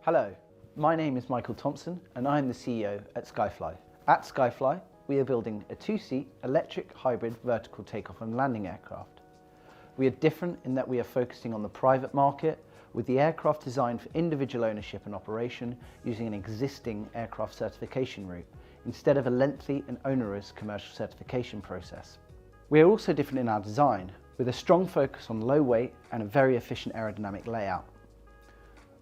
Hello, my name is Michael Thompson and I am the CEO at Skyfly. At Skyfly, we are building a two-seat electric hybrid vertical takeoff and landing aircraft. We are different in that we are focusing on the private market with the aircraft designed for individual ownership and operation using an existing aircraft certification route instead of a lengthy and onerous commercial certification process. We are also different in our design with a strong focus on low weight and a very efficient aerodynamic layout.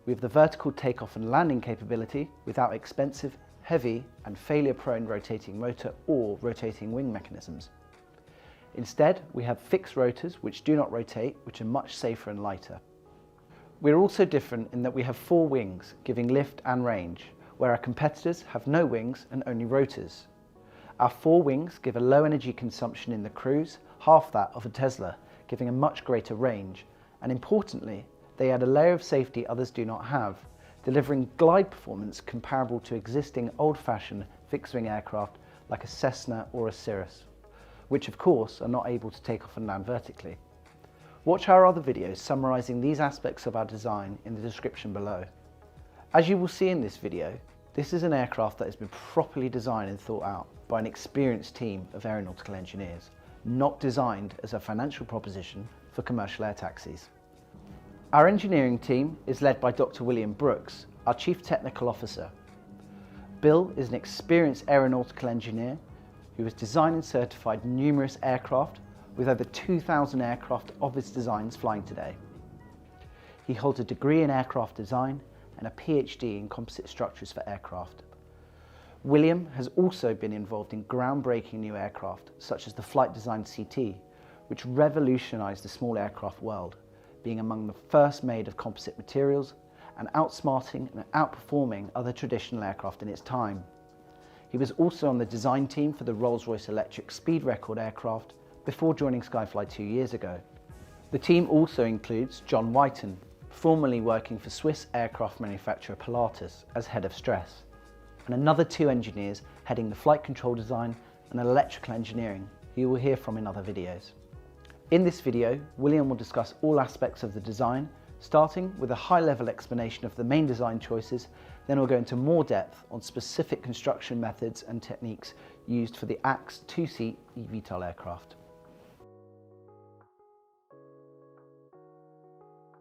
We have the vertical takeoff and landing capability without expensive, heavy and failure-prone rotating motor or rotating wing mechanisms. Instead, we have fixed rotors which do not rotate, which are much safer and lighter. We're also different in that we have 4 wings, giving lift and range, where our competitors have no wings and only rotors. Our 4 wings give a low energy consumption in the cruise, half that of a Tesla, giving a much greater range, and importantly, they add a layer of safety others do not have, delivering glide performance comparable to existing old-fashioned fixed-wing aircraft like a Cessna or a Cirrus, which of course are not able to take off and land vertically. Watch our other videos summarising these aspects of our design in the description below. As you will see in this video, this is an aircraft that has been properly designed and thought out by an experienced team of aeronautical engineers, not designed as a financial proposition for commercial air taxis. Our engineering team is led by Dr William Brooks, our Chief Technical Officer. Bill is an experienced aeronautical engineer who has designed and certified numerous aircraft with over 2,000 aircraft of his designs flying today. He holds a degree in aircraft design and a PhD in composite structures for aircraft. William has also been involved in groundbreaking new aircraft such as the Flight Design CT, which revolutionised the small aircraft world, being among the first made of composite materials and outsmarting and outperforming other traditional aircraft in its time. He was also on the design team for the Rolls-Royce electric speed record aircraft before joining Skyfly 2 years ago. The team also includes John Whiten, formerly working for Swiss aircraft manufacturer Pilatus as head of stress, and another 2 engineers heading the flight control design and electrical engineering, who you will hear from in other videos. In this video, William will discuss all aspects of the design, starting with a high-level explanation of the main design choices, then we'll go into more depth on specific construction methods and techniques used for the Axe two-seat eVTOL aircraft.